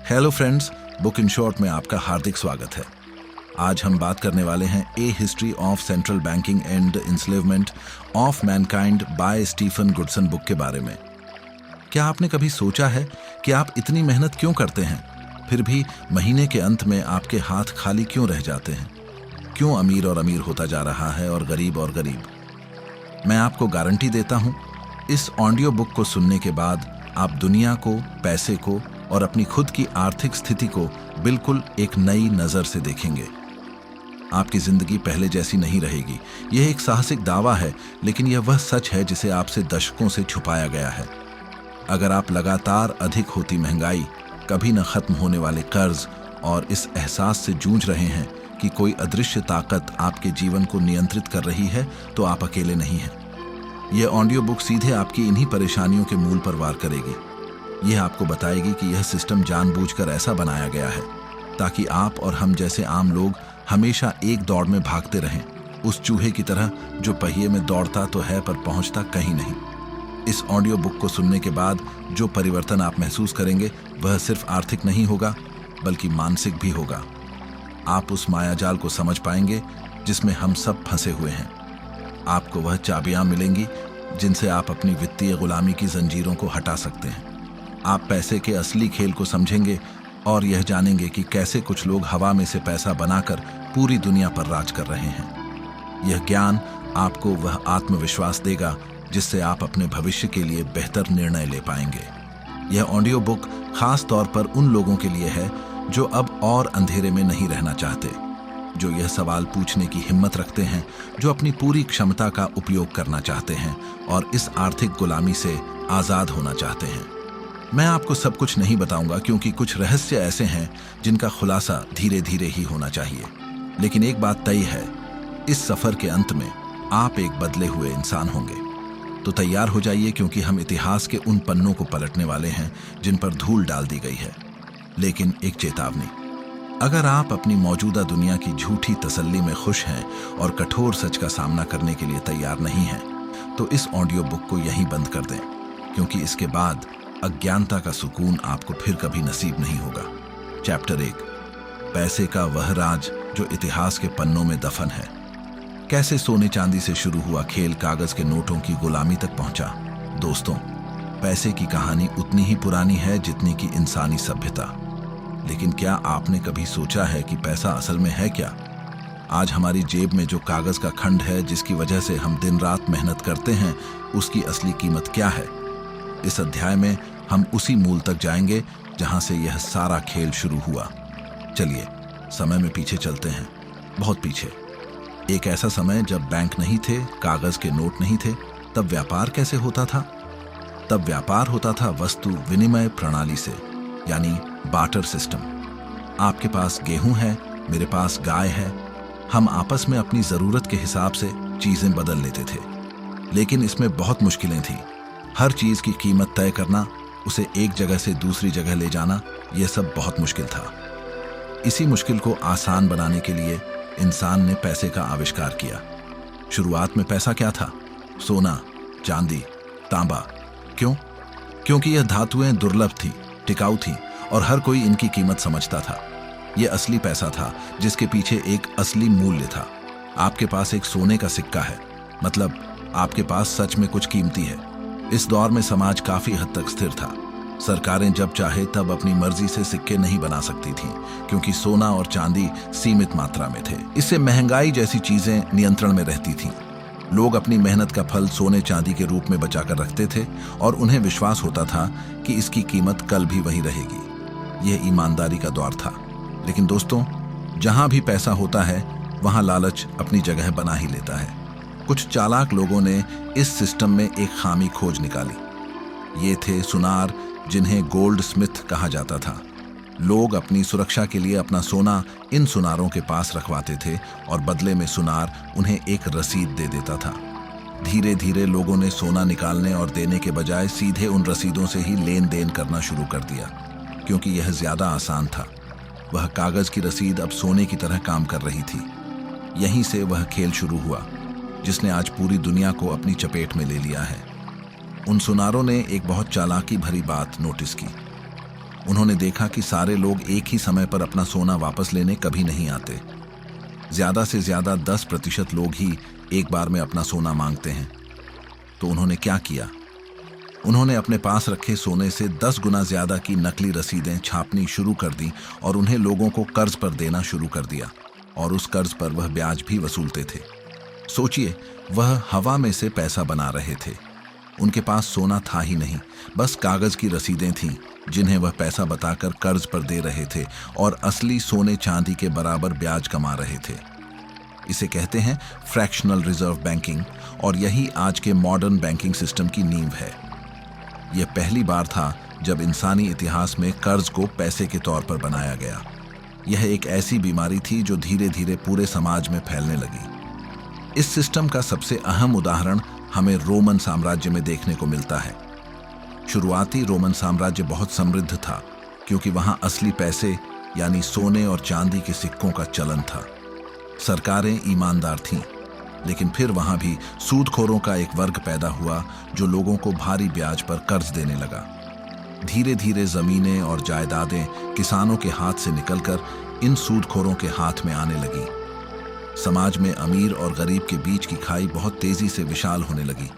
Hello friends, book in short में आपका हार्दिक स्वागत है। आज हम बात करने वाले हैं a history of central banking and enslavement of mankind by Stephen Goodson book के बारे में। क्या आपने कभी सोचा है कि आप इतनी मेहनत क्यों करते हैं, फिर भी महीने के अंत में आपके हाथ खाली क्यों रह जाते हैं? क्यों अमीर और अमीर होता जा रहा है और गरीब? मैं आपको गारंटी देता हूं, इस ऑडियो बुक को सुनने के बाद आप दुनिया को, पैसे को और अपनी खुद की आर्थिक स्थिति को बिल्कुल एक नई नज़र से देखेंगे। आपकी जिंदगी पहले जैसी नहीं रहेगी। यह एक साहसिक दावा है, लेकिन यह वह सच है जिसे आपसे दशकों से छुपाया गया है। अगर आप लगातार अधिक होती महंगाई, कभी न खत्म होने वाले कर्ज और इस एहसास से जूझ रहे हैं कि कोई अदृश्य ताकत आपके जीवन को नियंत्रित कर रही है, तो आप अकेले नहीं हैं। यह ऑडियो बुक सीधे आपकी इन्हीं परेशानियों के मूल पर वार करेगी। यह आपको बताएगी कि यह सिस्टम जानबूझकर ऐसा बनाया गया है ताकि आप और हम जैसे आम लोग हमेशा एक दौड़ में भागते रहें, उस चूहे की तरह जो पहिए में दौड़ता तो है पर पहुंचता कहीं नहीं। इस ऑडियो बुक को सुनने के बाद जो परिवर्तन आप महसूस करेंगे वह सिर्फ आर्थिक नहीं होगा, बल्कि मानसिक भी होगा। आप उस मायाजाल को समझ पाएंगे जिसमें हम सब फंसे हुए हैं। आपको वह चाबियां मिलेंगी जिनसे आप अपनी वित्तीय गुलामी की जंजीरों को हटा सकते हैं। आप पैसे के असली खेल को समझेंगे और यह जानेंगे कि कैसे कुछ लोग हवा में से पैसा बनाकर पूरी दुनिया पर राज कर रहे हैं। यह ज्ञान आपको वह आत्मविश्वास देगा जिससे आप अपने भविष्य के लिए बेहतर निर्णय ले पाएंगे। यह ऑडियो बुक खास तौर पर उन लोगों के लिए है जो अब और अंधेरे में नहीं रहना चाहते, जो यह सवाल पूछने की हिम्मत रखते हैं, जो अपनी पूरी क्षमता का उपयोग करना चाहते हैं और इस आर्थिक गुलामी से आज़ाद होना चाहते हैं। मैं आपको सब कुछ नहीं बताऊंगा, क्योंकि कुछ रहस्य ऐसे हैं जिनका खुलासा धीरे धीरे ही होना चाहिए। लेकिन एक बात तय है, इस सफर के अंत में आप एक बदले हुए इंसान होंगे। तो तैयार हो जाइए, क्योंकि हम इतिहास के उन पन्नों को पलटने वाले हैं जिन पर धूल डाल दी गई है। लेकिन एक चेतावनी, अगर आप अपनी मौजूदा दुनिया की झूठी तसल्ली में खुश हैं और कठोर सच का सामना करने के लिए तैयार नहीं हैं, तो इस ऑडियो बुक को यहीं बंद कर दें, क्योंकि इसके बाद अज्ञानता का सुकून आपको फिर कभी नसीब नहीं होगा। चैप्टर 1, पैसे का वह राज जो इतिहास के पन्नों में दफन है। कैसे सोने चांदी से शुरू हुआ खेल कागज के नोटों की गुलामी तक पहुंचा। दोस्तों, पैसे की कहानी उतनी ही पुरानी है जितनी की इंसानी सभ्यता। लेकिन क्या आपने कभी सोचा है कि पैसा असल में है क्या? आज हमारी जेब में जो कागज का खंड है, जिसकी वजह से हम दिन रात मेहनत करते हैं, उसकी असली कीमत क्या है? इस अध्याय में हम उसी मूल तक जाएंगे जहां से यह सारा खेल शुरू हुआ। चलिए समय में पीछे चलते हैं, बहुत पीछे। एक ऐसा समय जब बैंक नहीं थे, कागज के नोट नहीं थे। तब व्यापार कैसे होता था? तब व्यापार होता था वस्तु विनिमय प्रणाली से, यानी बार्टर सिस्टम। आपके पास गेहूं है, मेरे पास गाय है। हम आपस में अपनी जरूरत के हिसाब से चीजें बदल लेते थे। लेकिन इसमें बहुत मुश्किलें थी। हर चीज की कीमत तय करना, उसे एक जगह से दूसरी जगह ले जाना, यह सब बहुत मुश्किल था। इसी मुश्किल को आसान बनाने के लिए इंसान ने पैसे का आविष्कार किया। शुरुआत में पैसा क्या था? सोना, चांदी, तांबा। क्यों? क्योंकि यह धातुएं दुर्लभ थी, टिकाऊ थी और हर कोई इनकी कीमत समझता था। यह असली पैसा था जिसके पीछे एक असली मूल्य था। आपके पास एक सोने का सिक्का है, मतलब आपके पास सच में कुछ कीमती है। इस दौर में समाज काफी हद तक स्थिर था। सरकारें जब चाहे तब अपनी मर्जी से सिक्के नहीं बना सकती थीं, क्योंकि सोना और चांदी सीमित मात्रा में थे। इससे महंगाई जैसी चीजें नियंत्रण में रहती थीं। लोग अपनी मेहनत का फल सोने चांदी के रूप में बचाकर रखते थे और उन्हें विश्वास होता था कि इसकी कीमत कल भी वही रहेगी। यह ईमानदारी का दौर था। लेकिन दोस्तों, जहां भी पैसा होता है वहां लालच अपनी जगह बना ही लेता है। कुछ चालाक लोगों ने इस सिस्टम में एक खामी खोज निकाली। ये थे सुनार, जिन्हें गोल्ड स्मिथ कहा जाता था। लोग अपनी सुरक्षा के लिए अपना सोना इन सुनारों के पास रखवाते थे और बदले में सुनार उन्हें एक रसीद दे देता था। धीरे धीरे लोगों ने सोना निकालने और देने के बजाय सीधे उन रसीदों से ही लेन देन करना शुरू कर दिया, क्योंकि यह ज्यादा आसान था। वह कागज की रसीद अब सोने की तरह काम कर रही थी। यहीं से वह खेल शुरू हुआ जिसने आज पूरी दुनिया को अपनी चपेट में ले लिया है। उन सुनारों ने एक बहुत चालाकी भरी बात नोटिस की। उन्होंने देखा कि सारे लोग एक ही समय पर अपना सोना वापस लेने कभी नहीं आते। ज्यादा से ज्यादा 10% लोग ही एक बार में अपना सोना मांगते हैं। तो उन्होंने क्या किया? उन्होंने अपने पास रखे सोने से 10 गुना ज्यादा की नकली रसीदें छापनी शुरू कर दी और उन्हें लोगों को कर्ज पर देना शुरू कर दिया, और उस कर्ज पर वह ब्याज भी वसूलते थे। सोचिए, वह हवा में से पैसा बना रहे थे। उनके पास सोना था ही नहीं, बस कागज की रसीदें थीं जिन्हें वह पैसा बताकर कर्ज पर दे रहे थे और असली सोने चांदी के बराबर ब्याज कमा रहे थे। इसे कहते हैं फ्रैक्शनल रिजर्व बैंकिंग, और यही आज के मॉडर्न बैंकिंग सिस्टम की नींव है। यह पहली बार था जब इंसानी इतिहास में कर्ज को पैसे के तौर पर बनाया गया। यह एक ऐसी बीमारी थी जो धीरे धीरे पूरे समाज में फैलने लगी। इस सिस्टम का सबसे अहम उदाहरण हमें रोमन साम्राज्य में देखने को मिलता है। शुरुआती रोमन साम्राज्य बहुत समृद्ध था क्योंकि वहां असली पैसे यानी सोने और चांदी के सिक्कों का चलन था। सरकारें ईमानदार थीं, लेकिन फिर वहां भी सूदखोरों का एक वर्ग पैदा हुआ जो लोगों को भारी ब्याज पर कर्ज देने लगा। धीरे धीरे जमीनें और जायदादें किसानों के हाथ से निकलकर इन सूदखोरों के हाथ में आने लगी। समाज में अमीर और गरीब के बीच की खाई बहुत तेजी से विशाल होने लगी।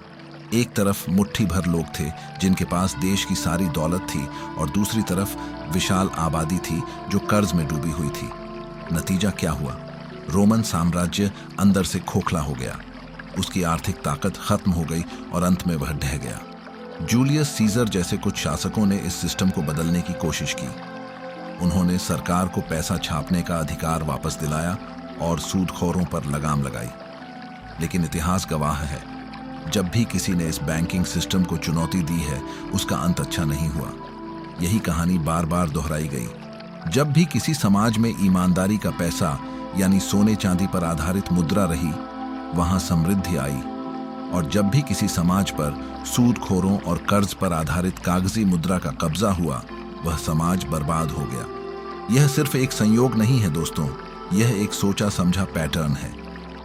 एक तरफ मुट्ठी भर लोग थे जिनके पास देश की सारी दौलत थी, और दूसरी तरफ विशाल आबादी थी जो कर्ज में डूबी हुई थी। नतीजा क्या हुआ? रोमन साम्राज्य अंदर से खोखला हो गया। उसकी आर्थिक ताकत खत्म हो गई और अंत में वह ढह गया। जूलियस सीजर जैसे कुछ शासकों ने इस सिस्टम को बदलने की कोशिश की। उन्होंने सरकार को पैसा छापने का अधिकार वापस दिलाया और सूदखोरों पर लगाम लगाई। लेकिन इतिहास गवाह है, जब भी किसी ने इस बैंकिंग सिस्टम को चुनौती दी है, उसका अंत अच्छा नहीं हुआ। यही कहानी बार बार दोहराई गई। जब भी किसी समाज में ईमानदारी का पैसा यानी सोने चांदी पर आधारित मुद्रा रही, वहां समृद्धि आई, और जब भी किसी समाज पर सूदखोरों और कर्ज पर आधारित कागजी मुद्रा का कब्जा हुआ, वह समाज बर्बाद हो गया। यह सिर्फ एक संयोग नहीं है दोस्तों, यह एक सोचा समझा पैटर्न है।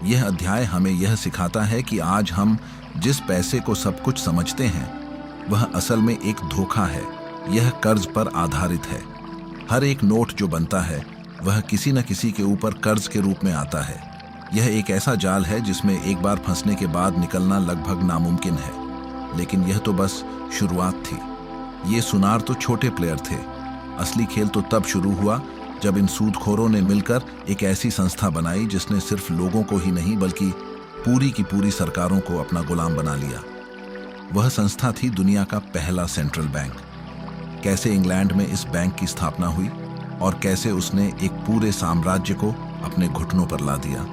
यह अध्याय हमें यह सिखाता है कि आज हम जिस पैसे को सब कुछ समझते हैं, वह असल में एक धोखा है। यह कर्ज पर आधारित है। हर एक नोट जो बनता है वह किसी न किसी के ऊपर कर्ज के रूप में आता है। यह एक ऐसा जाल है जिसमें एक बार फंसने के बाद निकलना लगभग नामुमकिन है। लेकिन यह तो बस शुरुआत थी। ये सुनार तो छोटे प्लेयर थे। असली खेल तो तब शुरू हुआ जब इन सूदखोरों ने मिलकर एक ऐसी संस्था बनाई जिसने सिर्फ लोगों को ही नहीं बल्कि पूरी की पूरी सरकारों को अपना गुलाम बना लिया। वह संस्था थी दुनिया का पहला सेंट्रल बैंक। कैसे इंग्लैंड में इस बैंक की स्थापना हुई और कैसे उसने एक पूरे साम्राज्य को अपने घुटनों पर ला दिया,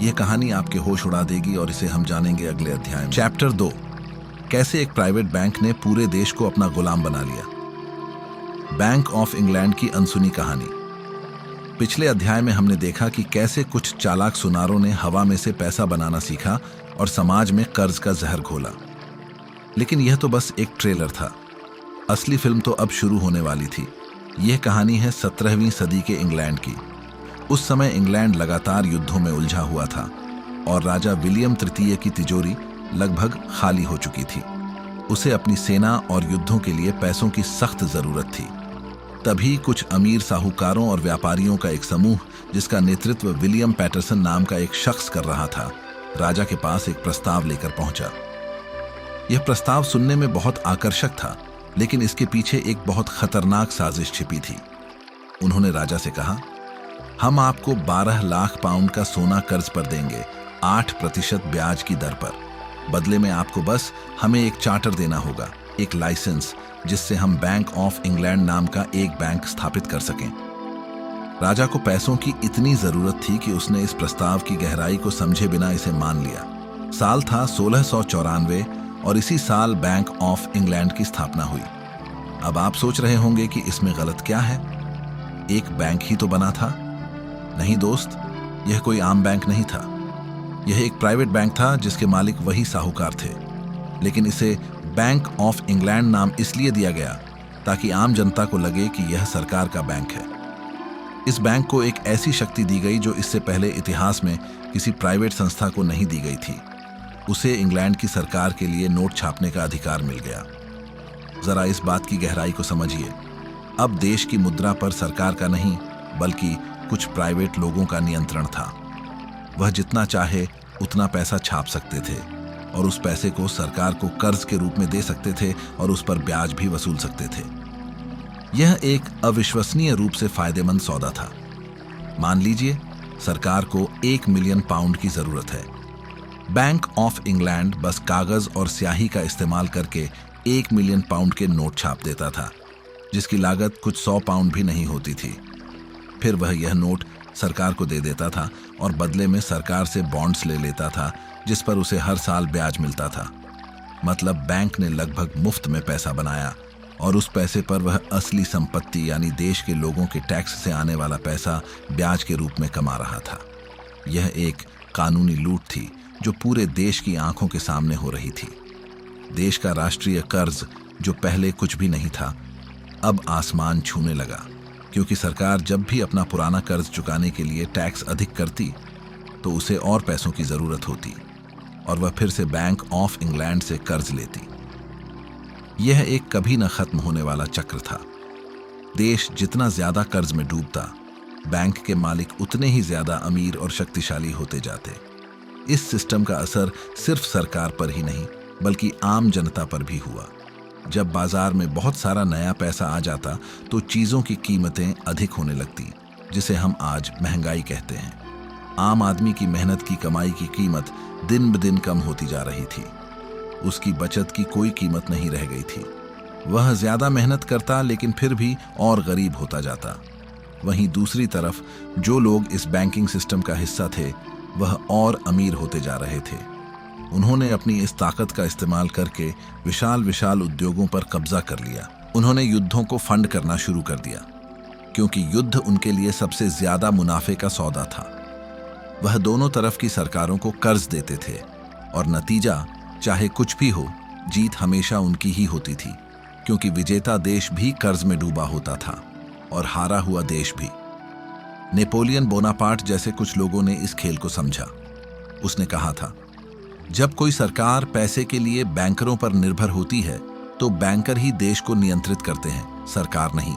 यह कहानी आपके होश उड़ा देगी, और इसे हम जानेंगे अगले अध्याय में। चैप्टर 2, कैसे एक प्राइवेट बैंक ने पूरे देश को अपना गुलाम बना लिया। बैंक ऑफ इंग्लैंड की अनसुनी कहानी। पिछले अध्याय में हमने देखा कि कैसे कुछ चालाक सुनारों ने हवा में से पैसा बनाना सीखा और समाज में कर्ज का जहर घोला। लेकिन यह तो बस एक ट्रेलर था। असली फिल्म तो अब शुरू होने वाली थी। यह कहानी है 17वीं सदी के इंग्लैंड की। उस समय इंग्लैंड लगातार युद्धों में उलझा हुआ था और राजा विलियम तृतीय की तिजोरी लगभग खाली हो चुकी थी। उसे अपनी सेना और युद्धों के लिए पैसों की सख्त जरूरत थी। तभी कुछ अमीर साहूकारों और व्यापारियों का एक समूह, जिसका नेतृत्व विलियम पैटरसन नाम का एक शख्स कर रहा था, राजा के पास एक प्रस्ताव लेकर पहुंचा। यह प्रस्ताव सुनने में बहुत आकर्षक था, लेकिन इसके पीछे एक बहुत खतरनाक साजिश छिपी थी। उन्होंने राजा से कहा, हम आपको 12 लाख पाउंड का सोना कर्ज पर देंगे, 8% ब्याज की दर पर। बदले में आपको बस हमें एक चार्टर देना होगा, एक लाइसेंस, जिससे हम बैंक ऑफ इंग्लैंड नाम का एक बैंक स्थापित कर सकें। राजा को पैसों की इतनी जरूरत थी कि उसने इस प्रस्ताव की गहराई को समझे बिना इसे मान लिया। साल था 1694 और इसी साल बैंक ऑफ इंग्लैंड की स्थापना हुई। अब आप सोच रहे होंगे कि इसमें गलत क्या है, एक बैंक ही तो बना था। नहीं दोस्त, यह कोई आम बैंक नहीं था। यह एक प्राइवेट बैंक था जिसके मालिक वही साहूकार थे। लेकिन इसे बैंक ऑफ इंग्लैंड नाम इसलिए दिया गया ताकि आम जनता को लगे कि यह सरकार का बैंक है। इस बैंक को एक ऐसी शक्ति दी गई जो इससे पहले इतिहास में किसी प्राइवेट संस्था को नहीं दी गई थी। उसे इंग्लैंड की सरकार के लिए नोट छापने का अधिकार मिल गया। जरा इस बात की गहराई को समझिए। अब देश की मुद्रा पर सरकार का नहीं बल्कि कुछ प्राइवेट लोगों का नियंत्रण था। वह जितना चाहे उतना पैसा छाप सकते थे और उस पैसे को सरकार को कर्ज के रूप में दे सकते थे और उस पर ब्याज भी वसूल सकते थे। यह एक अविश्वसनीय रूप से फायदेमंद सौदा था। मान लीजिए सरकार को 1 मिलियन पाउंड की जरूरत है। बैंक ऑफ इंग्लैंड बस कागज और स्याही का इस्तेमाल करके 1 मिलियन पाउंड के नोट छाप देता था, जिसकी लागत कुछ 100 पाउंड भी नहीं होती थी। फिर वह यह नोट सरकार को दे देता था और बदले में सरकार से बॉन्ड्स ले लेता था, जिस पर उसे हर साल ब्याज मिलता था। मतलब बैंक ने लगभग मुफ्त में पैसा बनाया और उस पैसे पर वह असली संपत्ति यानी देश के लोगों के टैक्स से आने वाला पैसा ब्याज के रूप में कमा रहा था। यह एक कानूनी लूट थी जो पूरे देश की आंखों के सामने हो रही थी। देश का राष्ट्रीय कर्ज जो पहले कुछ भी नहीं था, अब आसमान छूने लगा, क्योंकि सरकार जब भी अपना पुराना कर्ज चुकाने के लिए टैक्स अधिक करती तो उसे और पैसों की जरूरत होती और वह फिर से बैंक ऑफ इंग्लैंड से कर्ज लेती। यह एक कभी न खत्म होने वाला चक्र था। देश जितना ज्यादा कर्ज में डूबता, बैंक के मालिक उतने ही ज्यादा अमीर और शक्तिशाली होते जाते। इस सिस्टम का असर सिर्फ सरकार पर ही नहीं बल्कि आम जनता पर भी हुआ। जब बाजार में बहुत सारा नया पैसा आ जाता तो चीजों की कीमतें अधिक होने लगती, जिसे हम आज महंगाई कहते हैं। आम आदमी की मेहनत की कमाई की कीमत दिन ब दिन कम होती जा रही थी। उसकी बचत की कोई कीमत नहीं रह गई थी। वह ज्यादा मेहनत करता लेकिन फिर भी और गरीब होता जाता। वहीं दूसरी तरफ जो लोग इस बैंकिंग सिस्टम का हिस्सा थे वह और अमीर होते जा रहे थे। उन्होंने अपनी इस ताकत का इस्तेमाल करके विशाल विशाल उद्योगों पर कब्जा कर लिया। उन्होंने युद्धों को फंड करना शुरू कर दिया, क्योंकि युद्ध उनके लिए सबसे ज्यादा मुनाफे का सौदा था। वह दोनों तरफ की सरकारों को कर्ज देते थे और नतीजा चाहे कुछ भी हो, जीत हमेशा उनकी ही होती थी, क्योंकि विजेता देश भी कर्ज में डूबा होता था और हारा हुआ देश भी। नेपोलियन बोनापार्ट जैसे कुछ लोगों ने इस खेल को समझा। उसने कहा था, जब कोई सरकार पैसे के लिए बैंकरों पर निर्भर होती है तो बैंकर ही देश को नियंत्रित करते हैं, सरकार नहीं।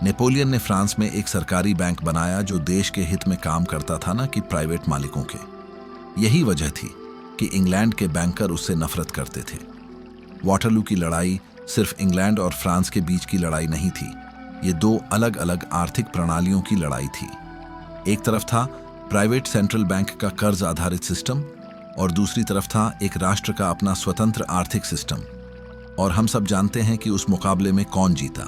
नेपोलियन ने फ्रांस में एक सरकारी बैंक बनाया जो देश के हित में काम करता था, ना कि प्राइवेट मालिकों के। यही वजह थी कि इंग्लैंड के बैंकर उससे नफरत करते थे। वाटरलू की लड़ाई सिर्फ इंग्लैंड और फ्रांस के बीच की लड़ाई नहीं थी, ये दो अलग अलग आर्थिक प्रणालियों की लड़ाई थी। एक तरफ था प्राइवेट सेंट्रल बैंक का कर्ज आधारित सिस्टम और दूसरी तरफ था एक राष्ट्र का अपना स्वतंत्र आर्थिक सिस्टम। और हम सब जानते हैं कि उस मुकाबले में कौन जीता।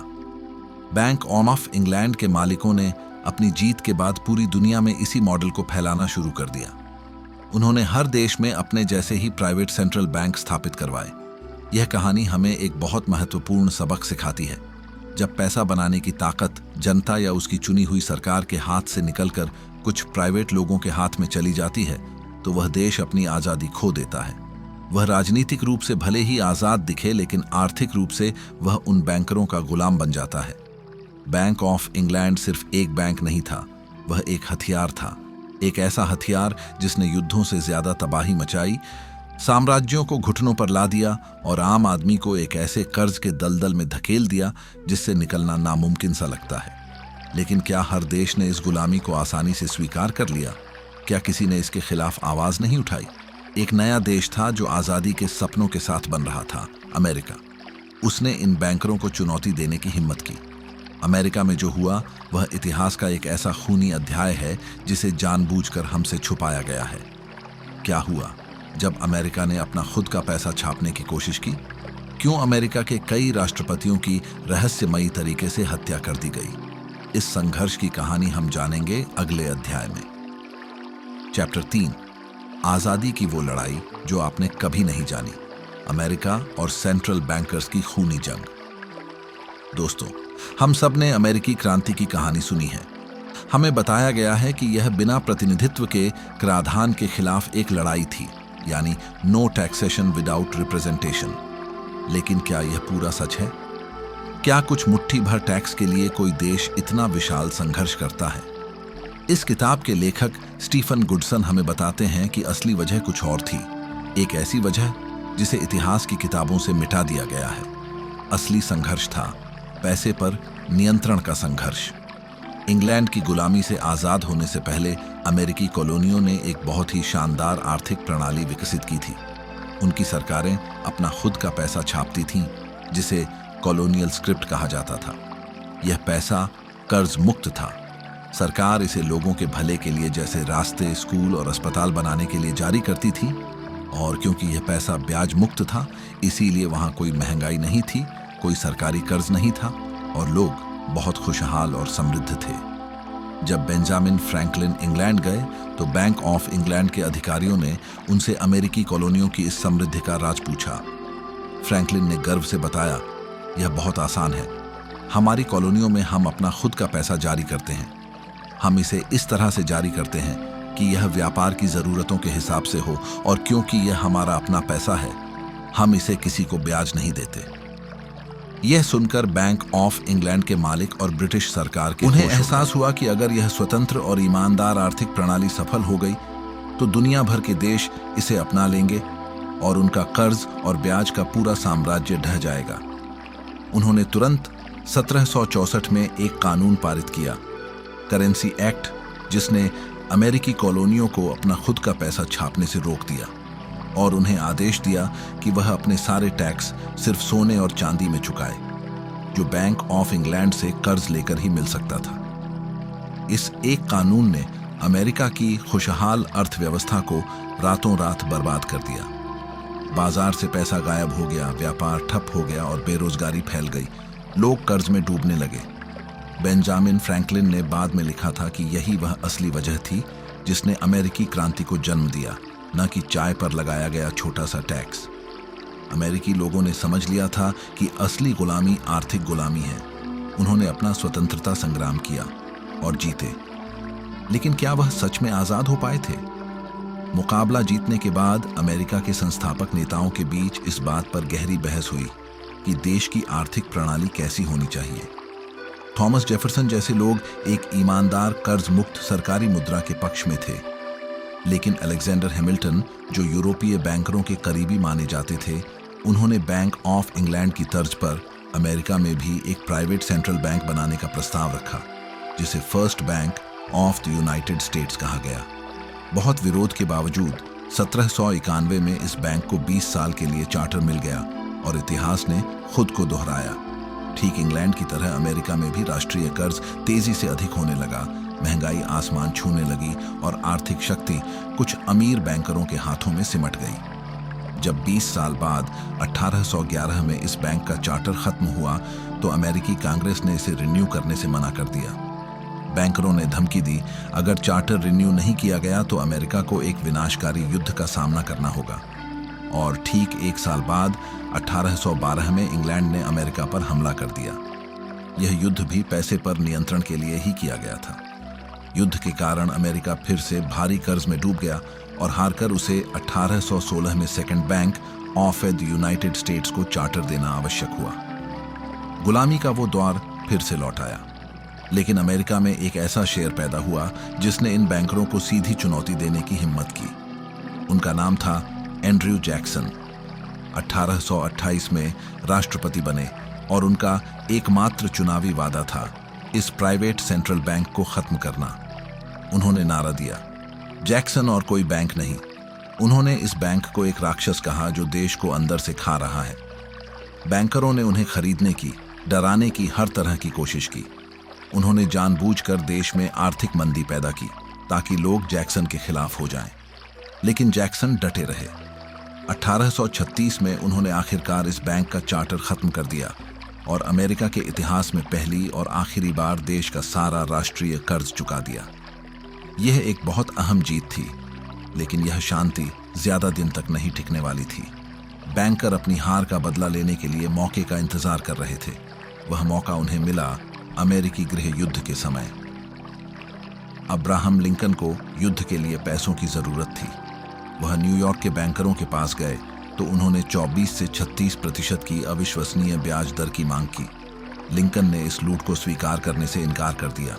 बैंक ऑफ इंग्लैंड के मालिकों ने अपनी जीत के बाद पूरी दुनिया में इसी मॉडल को फैलाना शुरू कर दिया। उन्होंने हर देश में अपने जैसे ही प्राइवेट सेंट्रल बैंक स्थापित करवाए। यह कहानी हमें एक बहुत महत्वपूर्ण सबक सिखाती है। जब पैसा बनाने की ताकत जनता या उसकी चुनी हुई सरकार के हाथ से निकलकर कुछ प्राइवेट लोगों के हाथ में चली जाती है तो वह देश अपनी आज़ादी खो देता है। वह राजनीतिक रूप से भले ही आज़ाद दिखे, लेकिन आर्थिक रूप से वह उन बैंकरों का गुलाम बन जाता है। बैंक ऑफ इंग्लैंड सिर्फ एक बैंक नहीं था, वह एक हथियार था। एक ऐसा हथियार जिसने युद्धों से ज्यादा तबाही मचाई, साम्राज्यों को घुटनों पर ला दिया और आम आदमी को एक ऐसे कर्ज के दलदल में धकेल दिया जिससे निकलना नामुमकिन सा लगता है। लेकिन क्या हर देश ने इस गुलामी को आसानी से स्वीकार कर लिया? क्या किसी ने इसके खिलाफ आवाज नहीं उठाई? एक नया देश था जो आजादी के सपनों के साथ बन रहा था, अमेरिका। उसने इन बैंकरों को चुनौती देने की हिम्मत की। अमेरिका में जो हुआ वह इतिहास का एक ऐसा खूनी अध्याय है जिसे जानबूझकर हमसे छुपाया गया है। क्या हुआ जब अमेरिका ने अपना खुद का पैसा छापने की कोशिश की? क्यों अमेरिका के कई राष्ट्रपतियों की रहस्यमयी तरीके से हत्या कर दी गई? इस संघर्ष की कहानी हम जानेंगे अगले अध्याय में। चैप्टर 3, आजादी की वो लड़ाई जो आपने कभी नहीं जानी, अमेरिका और सेंट्रल बैंकर्स की खूनी जंग। दोस्तों, हम सब ने अमेरिकी क्रांति की कहानी सुनी है। हमें बताया गया है कि यह बिना प्रतिनिधित्व के कराधान के खिलाफ एक लड़ाई थी, यानी नो टैक्सेशन विदाउट रिप्रेजेंटेशन। लेकिन क्या यह पूरा सच है? क्या कुछ मुट्ठी भर टैक्स के लिए कोई देश इतना विशाल संघर्ष करता है? इस किताब के लेखक स्टीफन गुडसन हमें बताते हैं कि असली वजह कुछ और थी, एक ऐसी वजह जिसे इतिहास की किताबों से मिटा दिया गया है। असली संघर्ष था पैसे पर नियंत्रण का संघर्ष। इंग्लैंड की गुलामी से आज़ाद होने से पहले अमेरिकी कॉलोनियों ने एक बहुत ही शानदार आर्थिक प्रणाली विकसित की थी। उनकी सरकारें अपना खुद का पैसा छापती थीं, जिसे कॉलोनियल स्क्रिप्ट कहा जाता था। यह पैसा कर्ज मुक्त था। सरकार इसे लोगों के भले के लिए, जैसे रास्ते, स्कूल और अस्पताल बनाने के लिए जारी करती थी। और क्योंकि यह पैसा ब्याज मुक्त था, इसीलिए वहाँ कोई महंगाई नहीं थी, कोई सरकारी कर्ज नहीं था और लोग बहुत खुशहाल और समृद्ध थे। जब बेंजामिन फ्रैंकलिन इंग्लैंड गए तो बैंक ऑफ इंग्लैंड के अधिकारियों ने उनसे अमेरिकी कॉलोनियों की इस समृद्धि का राज पूछा। फ्रैंकलिन ने गर्व से बताया, यह बहुत आसान है। हमारी कॉलोनियों में हम अपना खुद का पैसा जारी करते हैं। हम इसे इस तरह से जारी करते हैं कि यह व्यापार की ज़रूरतों के हिसाब से हो, और क्योंकि यह हमारा अपना पैसा है, हम इसे किसी को ब्याज नहीं देते। यह सुनकर बैंक ऑफ इंग्लैंड के मालिक और ब्रिटिश सरकार के उन्हें एहसास हुआ कि अगर यह स्वतंत्र और ईमानदार आर्थिक प्रणाली सफल हो गई तो दुनिया भर के देश इसे अपना लेंगे और उनका कर्ज और ब्याज का पूरा साम्राज्य ढह जाएगा। उन्होंने तुरंत 1764 में एक कानून पारित किया, करेंसी एक्ट, जिसने अमेरिकी कॉलोनियों को अपना खुद का पैसा छापने से रोक दिया और उन्हें आदेश दिया कि वह अपने सारे टैक्स सिर्फ सोने और चांदी में चुकाए, जो बैंक ऑफ इंग्लैंड से कर्ज लेकर ही मिल सकता था। इस एक कानून ने अमेरिका की खुशहाल अर्थव्यवस्था को रातों रात बर्बाद कर दिया। बाजार से पैसा गायब हो गया, व्यापार ठप हो गया और बेरोजगारी फैल गई। लोग कर्ज में डूबने लगे। बेंजामिन फ्रैंकलिन ने बाद में लिखा था कि यही वह असली वजह थी जिसने अमेरिकी क्रांति को जन्म दिया, न कि चाय पर लगाया गया छोटा सा टैक्स। अमेरिकी लोगों ने समझ लिया था कि असली गुलामी आर्थिक गुलामी है। उन्होंने अपना स्वतंत्रता संग्राम किया और जीते। लेकिन क्या वह सच में आजाद हो पाए थे? मुकाबला जीतने के बाद अमेरिका के संस्थापक नेताओं के बीच इस बात पर गहरी बहस हुई कि देश की आर्थिक प्रणाली कैसी होनी चाहिए। थॉमस जेफरसन जैसे लोग एक ईमानदार कर्ज मुक्त सरकारी मुद्रा के पक्ष में थे, लेकिन अलेक्जेंडर हैमिल्टन, जो यूरोपीय बैंकरों के करीबी माने जाते थे, उन्होंने बैंक ऑफ इंग्लैंड की तर्ज पर अमेरिका में भी एक प्राइवेट सेंट्रल बैंक बनाने का प्रस्ताव रखा, जिसे first bank of the United states कहा गया। बहुत विरोध के बावजूद 1791 में इस बैंक को 20 साल के लिए चार्टर मिल गया और इतिहास ने खुद को दोहराया। ठीक इंग्लैंड की तरह अमेरिका में भी राष्ट्रीय कर्ज तेजी से अधिक होने लगा, महंगाई आसमान छूने लगी और आर्थिक शक्ति कुछ अमीर बैंकरों के हाथों में सिमट गई। जब 20 साल बाद 1811 में इस बैंक का चार्टर खत्म हुआ तो अमेरिकी कांग्रेस ने इसे रिन्यू करने से मना कर दिया। बैंकरों ने धमकी दी, अगर चार्टर रिन्यू नहीं किया गया तो अमेरिका को एक विनाशकारी युद्ध का सामना करना होगा। और ठीक 1 साल बाद 1812 में इंग्लैंड ने अमेरिका पर हमला कर दिया। यह युद्ध भी पैसे पर नियंत्रण के लिए ही किया गया था। युद्ध के कारण अमेरिका फिर से भारी कर्ज में डूब गया और हारकर उसे 1816 में second bank of the United states को चार्टर देना आवश्यक हुआ। गुलामी का वो दौर फिर से लौट आया, लेकिन अमेरिका में एक ऐसा शेर पैदा हुआ जिसने इन बैंकरों को सीधी चुनौती देने की हिम्मत की। उनका नाम था एंड्रयू जैक्सन। 1828 में राष्ट्रपति बने और उनका एकमात्र चुनावी वादा था इस प्राइवेट सेंट्रल बैंक को खत्म करना। उन्होंने नारा दिया, जैक्सन और कोई बैंक नहीं। उन्होंने इस बैंक को एक राक्षस कहा जो देश को अंदर से खा रहा है। बैंकरों ने उन्हें खरीदने की, डराने की हर तरह की कोशिश की। उन्होंने जानबूझकर देश में आर्थिक मंदी पैदा की ताकि लोग जैक्सन के खिलाफ हो जाएं। लेकिन जैक्सन डटे रहे। 1836 में उन्होंने आखिरकार इस बैंक का चार्टर खत्म कर दिया और अमेरिका के इतिहास में पहली और आखिरी बार देश का सारा राष्ट्रीय कर्ज चुका दिया। यह एक बहुत अहम जीत थी, लेकिन यह शांति ज्यादा दिन तक नहीं टिकने वाली थी। बैंकर अपनी हार का बदला लेने के लिए मौके का इंतजार कर रहे थे। वह मौका उन्हें मिला अमेरिकी गृह युद्ध के समय। अब्राहम लिंकन को युद्ध के लिए पैसों की जरूरत थी। वह न्यूयॉर्क के बैंकरों के पास गए तो उन्होंने 24 से 36% की अविश्वसनीय ब्याज दर की मांग की। लिंकन ने इस लूट को स्वीकार करने से इनकार कर दिया।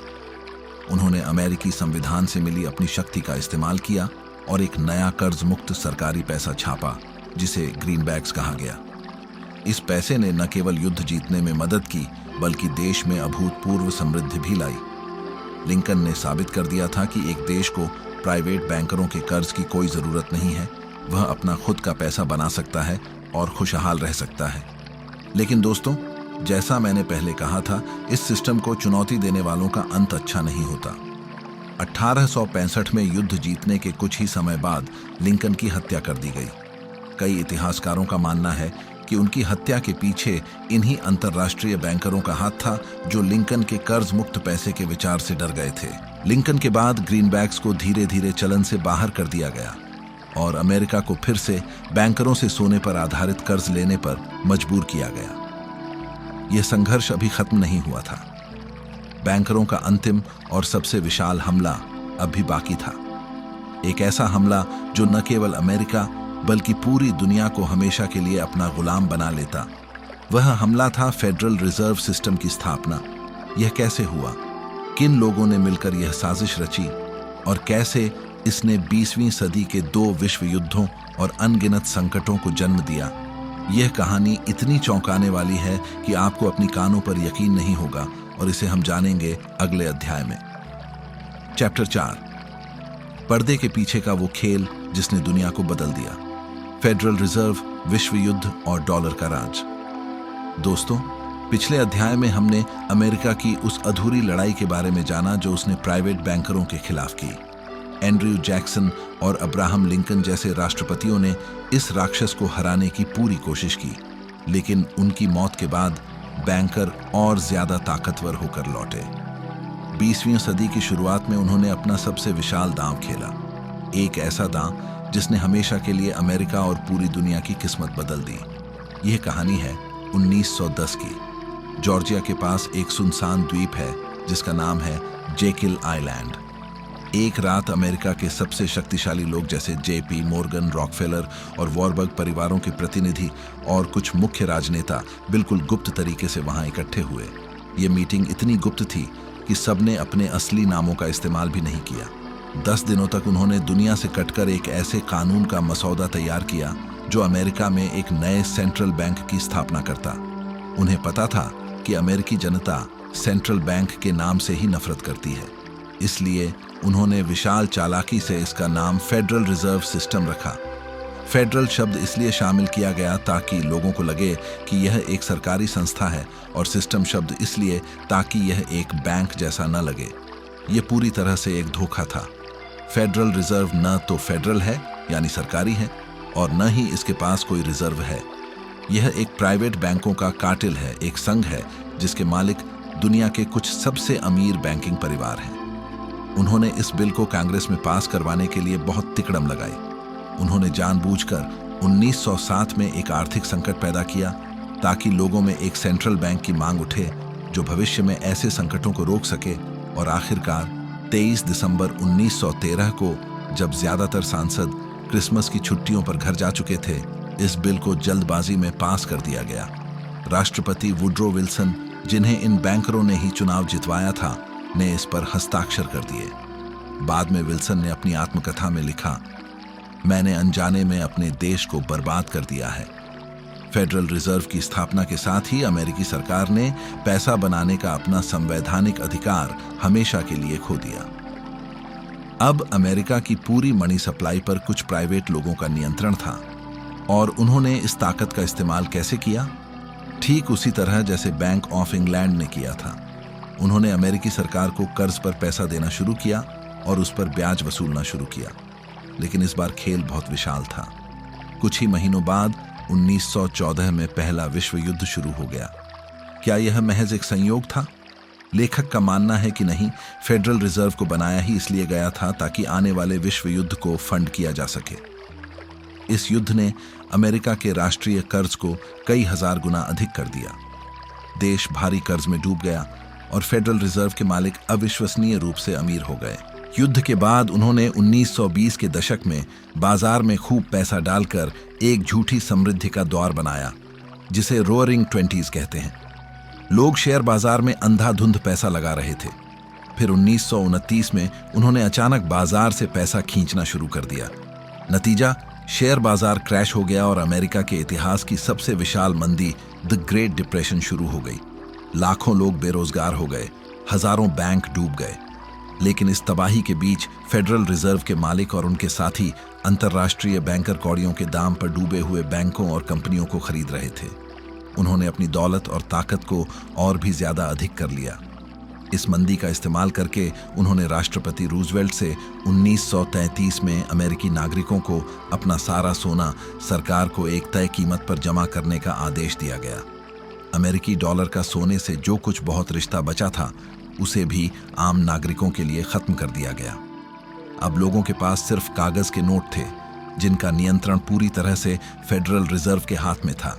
उन्होंने अमेरिकी संविधान से मिली अपनी शक्ति का इस्तेमाल किया और एक नया कर्ज मुक्त सरकारी पैसा छापा, जिसे ग्रीनबैक्स कहा गया। इस पैसे ने न केवल युद्ध जीतने में मदद की बल्कि देश में अभूतपूर्व समृद्धि भी लाई। लिंकन ने साबित कर दिया था कि एक देश को प्राइवेट बैंकरों के कर्ज की कोई जरूरत नहीं है, वह अपना खुद का पैसा बना सकता है और खुशहाल रह सकता है। लेकिन दोस्तों, जैसा मैंने पहले कहा था, इस सिस्टम को चुनौती देने वालों का अंत अच्छा नहीं होता। 1865 में युद्ध जीतने के कुछ ही समय बाद लिंकन की हत्या कर दी गई। कई इतिहासकारों का मानना है कि उनकी हत्या के पीछे इन्हीं अंतर्राष्ट्रीय बैंकरों का हाथ था जो लिंकन के कर्ज मुक्त पैसे के विचार से डर गए थे। लिंकन के बाद ग्रीनबैक्स को धीरे धीरे चलन से बाहर कर दिया गया और अमेरिका को फिर से बैंकरों से सोने पर आधारित कर्ज लेने पर मजबूर किया गया। यह संघर्ष अभी खत्म नहीं हुआ था। बैंकरों का अंतिम और सबसे विशाल हमला अब भी बाकी था। एक ऐसा हमला जो न केवल अमेरिका बल्कि पूरी दुनिया को हमेशा के लिए अपना गुलाम बना लेता। वह हमला था फेडरल रिजर्व सिस्टम की स्थापना। यह कैसे हुआ, किन लोगों ने मिलकर यह साजिश रची और कैसे इसने 20वीं सदी के 2 विश्व युद्धों और अनगिनत संकटों को जन्म दिया। यह कहानी इतनी चौंकाने वाली है कि आपको अपनी कानों पर यकीन नहीं होगा और इसे हम जानेंगे अगले अध्याय में। चैप्टर 4, पर्दे के पीछे का वो खेल जिसने दुनिया को बदल दिया। फेडरल रिजर्व, विश्व युद्ध और डॉलर का राज। दोस्तों, पिछले अध्याय में हमने अमेरिका की उस अधूरी लड़ाई के बारे में जाना जो उसने प्राइवेट बैंकरों के खिलाफ की। एंड्रयू जैक्सन और अब्राहम लिंकन जैसे राष्ट्रपतियों ने इस राक्षस को हराने की पूरी कोशिश की, लेकिन उनकी मौत के बाद बैंकर और ज्यादा ताकतवर होकर लौटे। 20वीं सदी की शुरुआत में उन्होंने अपना सबसे विशाल दांव खेला, एक ऐसा दांव जिसने हमेशा के लिए अमेरिका और पूरी दुनिया की किस्मत बदल दी। यह कहानी है 1910 की। जॉर्जिया के पास एक सुनसान द्वीप है जिसका नाम है जेकिल आइलैंड। एक रात अमेरिका के सबसे शक्तिशाली लोग जैसे जेपी मॉर्गन, रॉकफेलर और वॉरबर्ग परिवारों के प्रतिनिधि और कुछ मुख्य राजनेता बिल्कुल गुप्त तरीके से वहां इकट्ठे हुए। ये मीटिंग इतनी गुप्त थी कि सबने अपने असली नामों का इस्तेमाल भी नहीं किया। 10 दिनों तक उन्होंने दुनिया से कटकर एक ऐसे कानून का मसौदा तैयार किया जो अमेरिका में एक नए सेंट्रल बैंक की स्थापना करता। उन्हें पता था कि अमेरिकी जनता सेंट्रल बैंक के नाम से ही नफरत करती है, इसलिए उन्होंने विशाल चालाकी से इसका नाम फेडरल रिजर्व सिस्टम रखा। फेडरल शब्द इसलिए शामिल किया गया ताकि लोगों को लगे कि यह एक सरकारी संस्था है, और सिस्टम शब्द इसलिए ताकि यह एक बैंक जैसा न लगे। यह पूरी तरह से एक धोखा था। फेडरल रिजर्व न तो फेडरल है यानी सरकारी है और न ही इसके पास कोई रिजर्व है। यह एक प्राइवेट बैंकों का कार्टेल है, एक संघ है जिसके मालिक दुनिया के कुछ सबसे अमीर बैंकिंग परिवार हैं। उन्होंने इस बिल को कांग्रेस में पास करवाने के लिए बहुत तिकड़म लगाई। उन्होंने जानबूझकर 1907 में एक आर्थिक संकट पैदा किया ताकि लोगों में एक सेंट्रल बैंक की मांग उठे जो भविष्य में ऐसे संकटों को रोक सके। और आखिरकार 23 दिसंबर 1913 को, जब ज्यादातर सांसद क्रिसमस की छुट्टियों पर घर जा चुके थे, इस बिल को जल्दबाजी में पास कर दिया गया। राष्ट्रपति वुड्रो विल्सन, जिन्हें इन बैंकरों ने ही चुनाव जितवाया था, ने इस पर हस्ताक्षर कर दिए। बाद में विल्सन ने अपनी आत्मकथा में लिखा, मैंने अनजाने में अपने देश को बर्बाद कर दिया है। फेडरल रिजर्व की स्थापना के साथ ही अमेरिकी सरकार ने पैसा बनाने का अपना संवैधानिक अधिकार हमेशा के लिए खो दिया। अब अमेरिका की पूरी मनी सप्लाई पर कुछ प्राइवेट लोगों का नियंत्रण था, और उन्होंने इस ताकत का इस्तेमाल कैसे किया? ठीक उसी तरह जैसे बैंक ऑफ इंग्लैंड ने किया था। उन्होंने अमेरिकी सरकार को कर्ज पर पैसा देना शुरू किया और उस पर ब्याज वसूलना शुरू किया। लेकिन इस बार खेल बहुत विशाल था। कुछ ही महीनों बाद 1914 में पहला विश्व युद्ध शुरू हो गया। क्या यह महज एक संयोग था? लेखक का मानना है कि नहीं, फेडरल रिजर्व को बनाया ही इसलिए गया था ताकि आने वाले विश्व युद्ध को फंड किया जा सके। इस युद्ध ने अमेरिका के राष्ट्रीय कर्ज को कई हजार गुना अधिक कर दिया। देश भारी कर्ज में डूब गया और फेडरल रिजर्व के मालिक अविश्वसनीय रूप से अमीर हो गए। युद्ध के बाद उन्होंने 1920 के दशक में बाजार में खूब पैसा डालकर एक झूठी समृद्धि का दौर बनाया, जिसे रोअरिंग 20s कहते हैं। लोग शेयर बाजार में अंधाधुंध पैसा लगा रहे थे। फिर 1929 में उन्होंने अचानक बाजार से पैसा खींचना शुरू कर दिया। नतीजा, शेयर बाजार क्रैश हो गया और अमेरिका के इतिहास की सबसे विशाल मंदी द ग्रेट डिप्रेशन शुरू हो गई। लाखों लोग बेरोजगार हो गए, हजारों बैंक डूब गए। लेकिन इस तबाही के बीच फेडरल रिजर्व के मालिक और उनके साथी अंतर्राष्ट्रीय बैंकर कौड़ियों के दाम पर डूबे हुए बैंकों और कंपनियों को खरीद रहे थे। उन्होंने अपनी दौलत और ताकत को और भी ज्यादा अधिक कर लिया। इस मंदी का इस्तेमाल करके उन्होंने राष्ट्रपति रूजवेल्ट से 1933 में अमेरिकी नागरिकों को अपना सारा सोना सरकार को एक तय कीमत पर जमा करने का आदेश दिया गया। अमेरिकी डॉलर का सोने से जो कुछ बहुत रिश्ता बचा था उसे भी आम नागरिकों के लिए खत्म कर दिया गया। अब लोगों के पास सिर्फ कागज के नोट थे, जिनका नियंत्रण पूरी तरह से फेडरल रिजर्व के हाथ में था।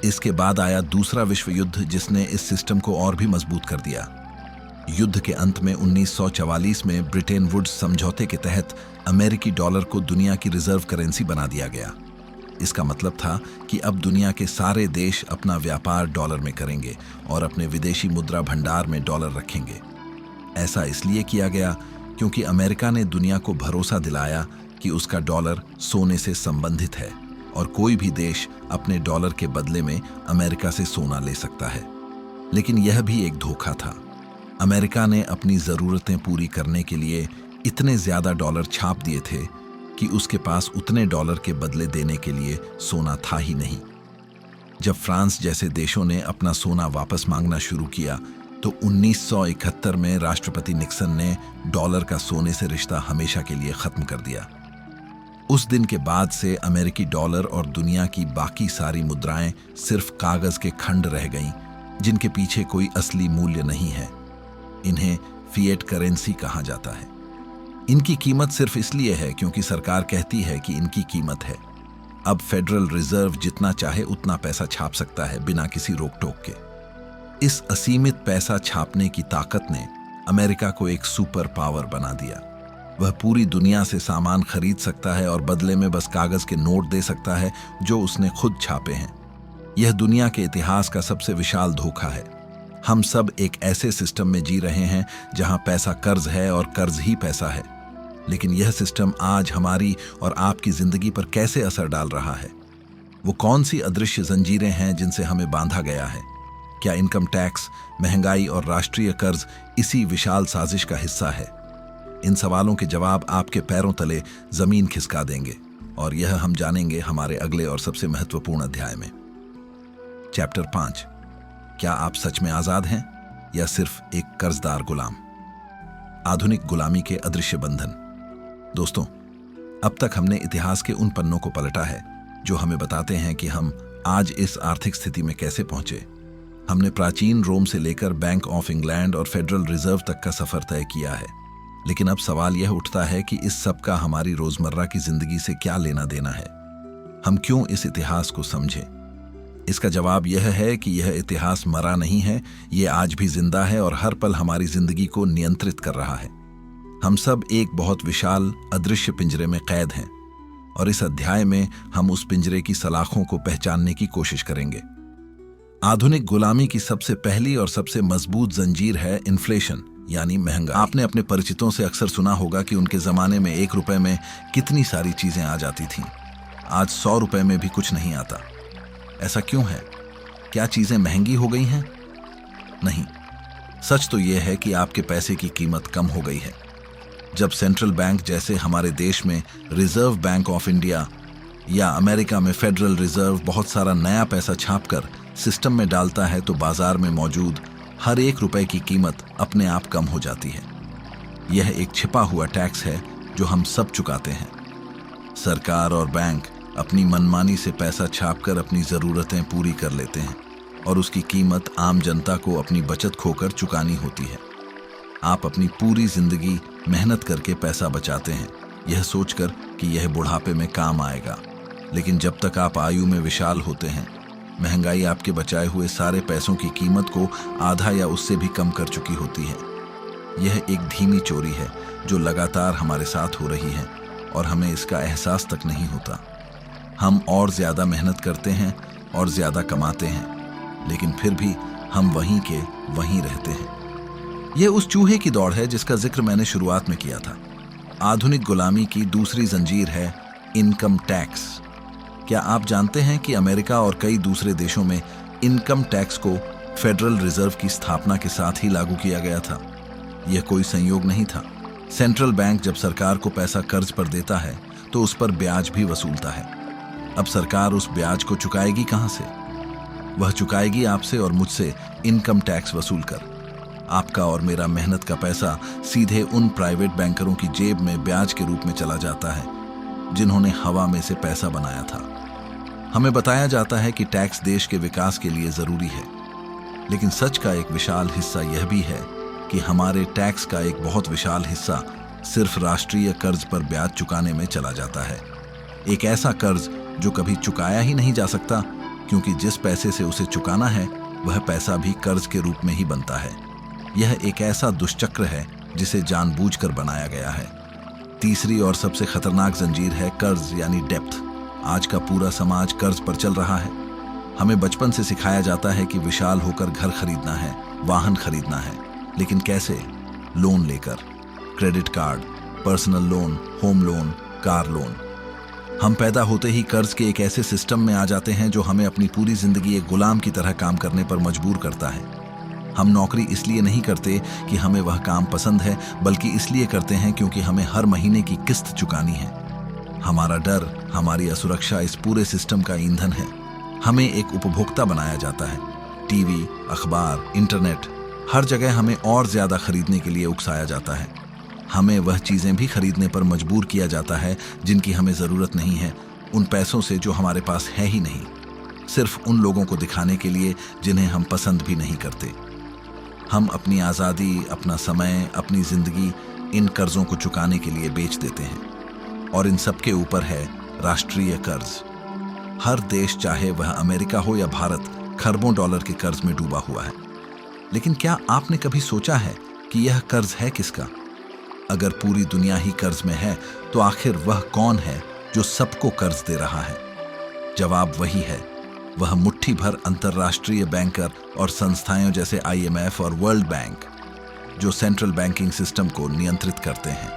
इसके बाद आया दूसरा विश्व युद्ध, जिसने इस सिस्टम को और भी मजबूत कर दिया। युद्ध के अंत में 1944 में ब्रिटेन वुड्स समझौते के तहत अमेरिकी डॉलर को दुनिया की रिजर्व करेंसी बना दिया गया। इसका मतलब था कि अब दुनिया के सारे देश अपना व्यापार डॉलर में करेंगे और अपने विदेशी मुद्रा भंडार में डॉलर रखेंगे। ऐसा इसलिए किया गया क्योंकि अमेरिका ने दुनिया को भरोसा दिलाया कि उसका डॉलर सोने से संबंधित है और कोई भी देश अपने डॉलर के बदले में अमेरिका से सोना ले सकता है। लेकिन यह भी एक धोखा था। अमेरिका ने अपनी ज़रूरतें पूरी करने के लिए इतने ज़्यादा डॉलर छाप दिए थे कि उसके पास उतने डॉलर के बदले देने के लिए सोना था ही नहीं। जब फ्रांस जैसे देशों ने अपना सोना वापस मांगना शुरू किया तो 1971 में राष्ट्रपति निक्सन ने डॉलर का सोने से रिश्ता हमेशा के लिए खत्म कर दिया। उस दिन के बाद से अमेरिकी डॉलर और दुनिया की बाकी सारी मुद्राएं सिर्फ कागज के खंड रह गईं, जिनके पीछे कोई असली मूल्य नहीं है। इन्हें फिएट करेंसी कहा जाता है। इनकी कीमत सिर्फ इसलिए है क्योंकि सरकार कहती है कि इनकी कीमत है। अब फेडरल रिजर्व जितना चाहे उतना पैसा छाप सकता है बिना किसी रोक टोक के। इस असीमित पैसा छापने की ताकत ने अमेरिका को एक सुपर पावर बना दिया। वह पूरी दुनिया से सामान खरीद सकता है और बदले में बस कागज के नोट दे सकता है जो उसने खुद छापे हैं। यह दुनिया के इतिहास का सबसे विशाल धोखा है। हम सब एक ऐसे सिस्टम में जी रहे हैं जहां पैसा कर्ज है और कर्ज ही पैसा है। लेकिन यह सिस्टम आज हमारी और आपकी जिंदगी पर कैसे असर डाल रहा है? वो कौन सी अदृश्य जंजीरें हैं जिनसे हमें बांधा गया है? क्या इनकम टैक्स, महंगाई और राष्ट्रीय कर्ज इसी विशाल साजिश का हिस्सा है? इन सवालों के जवाब आपके पैरों तले जमीन खिसका देंगे और यह हम जानेंगे हमारे अगले और सबसे महत्वपूर्ण अध्याय में। चैप्टर 5। क्या आप सच में आजाद हैं या सिर्फ एक कर्जदार गुलाम? आधुनिक गुलामी के अदृश्य बंधन। दोस्तों, अब तक हमने इतिहास के उन पन्नों को पलटा है जो हमें बताते हैं कि हम आज इस आर्थिक स्थिति में कैसे पहुंचे। हमने प्राचीन रोम से लेकर बैंक ऑफ इंग्लैंड और फेडरल रिजर्व तक का सफर तय किया है। लेकिन अब सवाल यह उठता है कि इस सब का हमारी रोजमर्रा की जिंदगी से क्या लेना देना है? हम क्यों इस इतिहास को समझें? इसका जवाब यह है कि यह इतिहास मरा नहीं है, ये आज भी जिंदा है और हर पल हमारी जिंदगी को नियंत्रित कर रहा है। हम सब एक बहुत विशाल अदृश्य पिंजरे में कैद हैं और इस अध्याय में हम उस पिंजरे की सलाखों को पहचानने की कोशिश करेंगे। आधुनिक गुलामी की सबसे पहली और सबसे मजबूत जंजीर है इन्फ्लेशन, यानी महंगाई। आपने अपने परिचितों से अक्सर सुना होगा कि उनके जमाने में 1 रुपए में कितनी सारी चीजें आ जाती थीं। आज 100 रुपए में भी कुछ नहीं आता। ऐसा क्यों है? क्या चीजें महंगी हो गई हैं? नहीं, सच तो यह है कि आपके पैसे की कीमत कम हो गई है। जब सेंट्रल बैंक जैसे हमारे देश में रिजर्व बैंक ऑफ इंडिया या अमेरिका में फेडरल रिजर्व बहुत सारा नया पैसा छापकर सिस्टम में डालता है तो बाजार में मौजूद हर 1 रुपए की कीमत अपने आप कम हो जाती है। यह एक छिपा हुआ टैक्स है जो हम सब चुकाते हैं। सरकार और बैंक अपनी मनमानी से पैसा छापकर अपनी ज़रूरतें पूरी कर लेते हैं और उसकी कीमत आम जनता को अपनी बचत खोकर चुकानी होती है। आप अपनी पूरी जिंदगी मेहनत करके पैसा बचाते हैं, यह सोचकर कि यह बुढ़ापे में काम आएगा। लेकिन जब तक आप आयु में विशाल होते हैं, महंगाई आपके बचाए हुए सारे पैसों की कीमत को आधा या उससे भी कम कर चुकी होती है। यह एक धीमी चोरी है जो लगातार हमारे साथ हो रही है और हमें इसका एहसास तक नहीं होता। हम और ज़्यादा मेहनत करते हैं और ज़्यादा कमाते हैं, लेकिन फिर भी हम वहीं के वहीं रहते हैं। यह उस चूहे की दौड़ है जिसका जिक्र मैंने शुरुआत में किया था। आधुनिक गुलामी की दूसरी जंजीर है इन्फ्लेशन, यानी महंगाई। Income tax. क्या आप जानते हैं कि अमेरिका और कई दूसरे देशों में इनकम टैक्स को फेडरल रिजर्व की स्थापना के साथ ही लागू किया गया था? यह कोई संयोग नहीं था। सेंट्रल बैंक जब सरकार को पैसा कर्ज पर देता है तो उस पर ब्याज भी वसूलता है। अब सरकार उस ब्याज को चुकाएगी कहां से? वह चुकाएगी आपसे और मुझसे इनकम टैक्स वसूल कर। आपका और मेरा मेहनत का पैसा सीधे उन प्राइवेट बैंकरों की जेब में ब्याज के रूप में चला जाता है जिन्होंने हवा में से पैसा बनाया था। हमें बताया जाता है कि टैक्स देश के विकास के लिए जरूरी है, लेकिन सच का एक विशाल हिस्सा यह भी है कि हमारे टैक्स का एक बहुत विशाल हिस्सा सिर्फ राष्ट्रीय कर्ज पर ब्याज चुकाने में चला जाता है। एक ऐसा कर्ज जो कभी चुकाया ही नहीं जा सकता, क्योंकि जिस पैसे से उसे चुकाना है वह पैसा भी कर्ज के रूप में ही बनता है। यह एक ऐसा दुष्चक्र है जिसे जानबूझकर बनाया गया है। तीसरी और सबसे खतरनाक जंजीर है कर्ज यानी डेप्थ। आज का पूरा समाज कर्ज पर चल रहा है। हमें बचपन से सिखाया जाता है कि विशाल होकर घर खरीदना है, वाहन खरीदना है, लेकिन कैसे? लोन लेकर, credit card, personal loan, home loan, car loan. हम पैदा होते ही कर्ज के एक ऐसे सिस्टम में आ जाते हैं जो हमें अपनी पूरी जिंदगी एक गुलाम की तरह काम करने पर मजबूर करता है। हम नौकरी इसलिए नहीं करते कि हमें वह काम पसंद है, बल्कि इसलिए करते हैं क्योंकि हमें हर महीने की किस्त चुकानी है। हमारा डर, हमारी असुरक्षा इस पूरे सिस्टम का ईंधन है। हमें एक उपभोक्ता बनाया जाता है। टीवी, अखबार, इंटरनेट, हर जगह हमें और ज्यादा खरीदने के लिए उकसाया जाता है। हमें वह चीजें भी खरीदने पर मजबूर किया जाता है जिनकी हमें जरूरत नहीं है, उन पैसों से जो हमारे पास है ही नहीं, सिर्फ उन लोगों को दिखाने के लिए जिन्हें हम पसंद भी नहीं करते। हम अपनी आज़ादी, अपना समय, अपनी जिंदगी इन कर्जों को चुकाने के लिए बेच देते हैं। और इन सब के ऊपर है राष्ट्रीय कर्ज। हर देश, चाहे वह अमेरिका हो या भारत, खरबों डॉलर के कर्ज में डूबा हुआ है। लेकिन क्या आपने कभी सोचा है कि यह कर्ज है किसका? अगर पूरी दुनिया ही कर्ज में है तो आखिर वह कौन है जो सबको कर्ज दे रहा है? जवाब वही है, वह मुट्ठी भर अंतर्राष्ट्रीय बैंकर और संस्थाएं जैसे IMF और वर्ल्ड बैंक, जो सेंट्रल बैंकिंग सिस्टम को नियंत्रित करते हैं।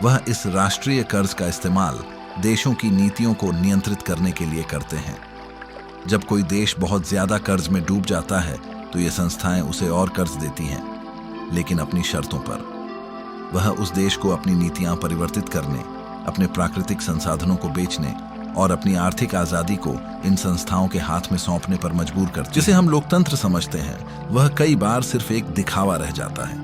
वह इस राष्ट्रीय कर्ज का इस्तेमाल देशों की नीतियों को नियंत्रित करने के लिए करते हैं। जब कोई देश बहुत ज्यादा कर्ज में डूब जाता है तो ये संस्थाएं उसे और कर्ज देती हैं, लेकिन अपनी शर्तों पर। वह उस देश को अपनी नीतियां परिवर्तित करने, अपने प्राकृतिक संसाधनों को बेचने और अपनी आर्थिक आजादी को इन संस्थाओं के हाथ में सौंपने पर मजबूर करते हैं। जिसे हम लोकतंत्र समझते हैं, वह कई बार सिर्फ एक दिखावा रह जाता है।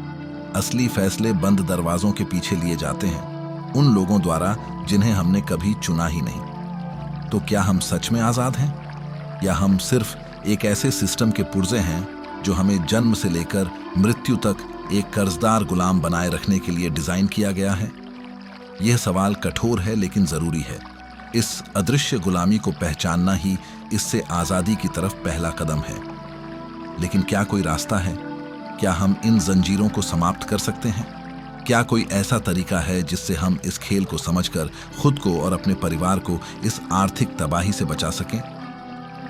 असली फैसले बंद दरवाजों के पीछे लिए जाते हैं, उन लोगों द्वारा जिन्हें हमने कभी चुना ही नहीं। तो क्या हम सच में आजाद हैं, या हम सिर्फ एक ऐसे सिस्टम के पुर्जे हैं जो हमें जन्म से लेकर मृत्यु तक एक कर्जदार गुलाम बनाए रखने के लिए डिजाइन किया गया है? यह सवाल कठोर है लेकिन जरूरी है। इस अदृश्य गुलामी को पहचानना ही इससे आजादी की तरफ पहला कदम है। लेकिन क्या कोई रास्ता है? क्या हम इन जंजीरों को समाप्त कर सकते हैं? क्या कोई ऐसा तरीका है जिससे हम इस खेल को समझकर खुद को और अपने परिवार को इस आर्थिक तबाही से बचा सकें?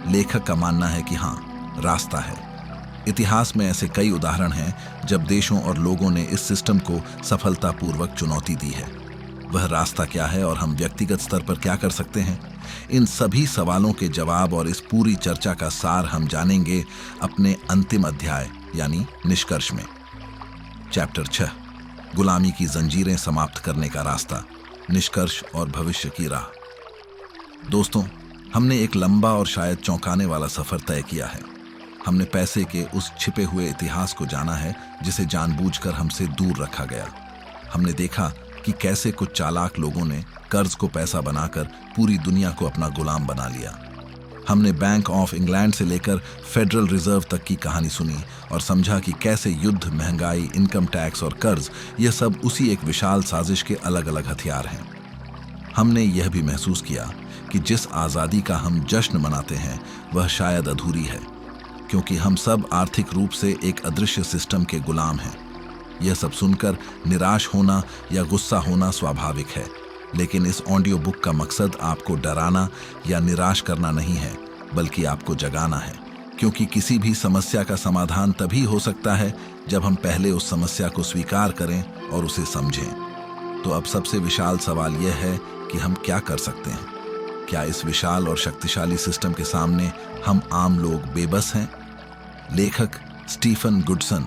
लेखक का मानना है कि हाँ, रास्ता है। इतिहास में ऐसे कई उदाहरण हैं जब देशों और लोगों ने इस सिस्टम को सफलतापूर्वक चुनौती दी है। वह रास्ता क्या है और हम व्यक्तिगत स्तर पर क्या कर सकते हैं? इन सभी सवालों के जवाब और इस पूरी चर्चा का सार हम जानेंगे अपने अंतिम अध्याय यानी निष्कर्ष में। चैप्टर 6, गुलामी की जंजीरें समाप्त करने का रास्ता, निष्कर्ष और भविष्य की राह। दोस्तों, हमने एक लंबा और शायद चौंकाने वाला सफर तय किया है। हमने पैसे के उस छिपे हुए इतिहास को जाना है जिसे जानबूझकर हमसे दूर रखा गया। हमने देखा कि कैसे कुछ चालाक लोगों ने कर्ज को पैसा बनाकर पूरी दुनिया को अपना गुलाम बना लिया। हमने बैंक ऑफ इंग्लैंड से लेकर फेडरल रिजर्व तक की कहानी सुनी और समझा कि कैसे युद्ध, महंगाई, इनकम टैक्स और कर्ज, यह सब उसी एक विशाल साजिश के अलग अलग हथियार हैं। हमने यह भी महसूस किया कि जिस आज़ादी का हम जश्न मनाते हैं वह शायद अधूरी है, क्योंकि हम सब आर्थिक रूप से एक अदृश्य सिस्टम के गुलाम हैं। यह सब सुनकर निराश होना या गुस्सा होना स्वाभाविक है, लेकिन इस ऑडियो बुक का मकसद आपको डराना या निराश करना नहीं है, बल्कि आपको जगाना है, क्योंकि किसी भी समस्या का समाधान तभी हो सकता है जब हम पहले उस समस्या को स्वीकार करें और उसे समझें। तो अब सबसे विशाल सवाल यह है कि हम क्या कर सकते हैं। क्या इस विशाल और शक्तिशाली सिस्टम के सामने हम आम लोग बेबस हैं? लेखक स्टीफन गुडसन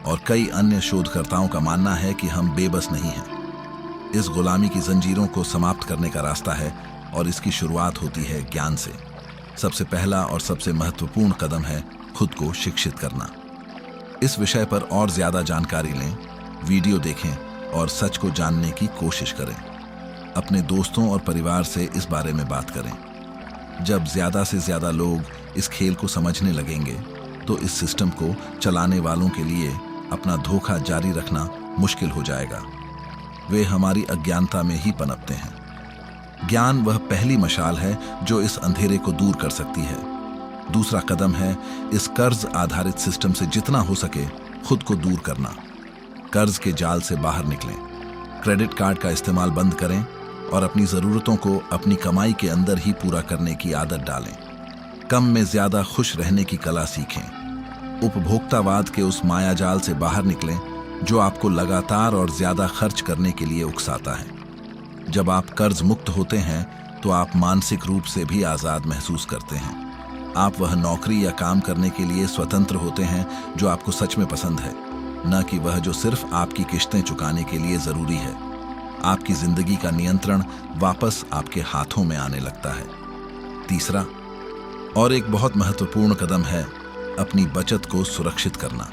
और कई अन्य शोधकर्ताओं का मानना है कि हम बेबस नहीं हैं। इस गुलामी की जंजीरों को समाप्त करने का रास्ता है और इसकी शुरुआत होती है ज्ञान से। सबसे पहला और सबसे महत्वपूर्ण कदम है खुद को शिक्षित करना। इस विषय पर और ज्यादा जानकारी लें, वीडियो देखें और सच को जानने की कोशिश करें। अपने दोस्तों और परिवार से इस बारे में बात करें। जब ज्यादा से ज्यादा लोग इस खेल को समझने लगेंगे तो इस सिस्टम को चलाने वालों के लिए अपना धोखा जारी रखना मुश्किल हो जाएगा। वे हमारी अज्ञानता में ही पनपते हैं। ज्ञान वह पहली मशाल है जो इस अंधेरे को दूर कर सकती है। दूसरा कदम है इस कर्ज आधारित सिस्टम से जितना हो सके खुद को दूर करना। कर्ज के जाल से बाहर निकलें, क्रेडिट कार्ड का इस्तेमाल बंद करें और अपनी ज़रूरतों को अपनी कमाई के अंदर ही पूरा करने की आदत डालें। कम में ज़्यादा खुश रहने की कला सीखें। उपभोक्तावाद के उस मायाजाल से बाहर निकलें जो आपको लगातार और ज़्यादा खर्च करने के लिए उकसाता है। जब आप कर्ज मुक्त होते हैं तो आप मानसिक रूप से भी आज़ाद महसूस करते हैं। आप वह नौकरी या काम करने के लिए स्वतंत्र होते हैं जो आपको सच में पसंद है, न कि वह जो सिर्फ आपकी किश्तें चुकाने के लिए ज़रूरी है। आपकी ज़िंदगी का नियंत्रण वापस आपके हाथों में आने लगता है। तीसरा और एक बहुत महत्वपूर्ण कदम है अपनी बचत को सुरक्षित करना।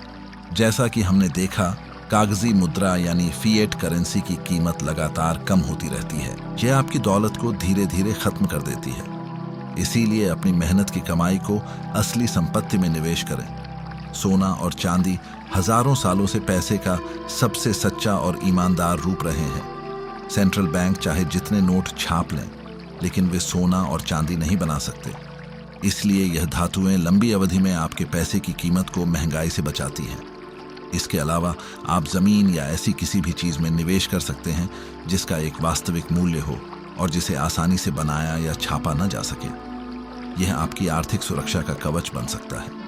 जैसा कि हमने देखा, कागजी मुद्रा यानी फिएट करेंसी की कीमत लगातार कम होती रहती है। यह आपकी दौलत को धीरे धीरे खत्म कर देती है। इसीलिए अपनी मेहनत की कमाई को असली संपत्ति में निवेश करें। सोना और चांदी हजारों सालों से पैसे का सबसे सच्चा और ईमानदार रूप रहे हैं। सेंट्रल बैंक चाहे जितने नोट छाप लें, लेकिन वे सोना और चांदी नहीं बना सकते। इसलिए यह धातुएं लंबी अवधि में आपके पैसे की कीमत को महंगाई से बचाती हैं। इसके अलावा आप जमीन या ऐसी किसी भी चीज में निवेश कर सकते हैं जिसका एक वास्तविक मूल्य हो और जिसे आसानी से बनाया या छापा न जा सके। यह आपकी आर्थिक सुरक्षा का कवच बन सकता है।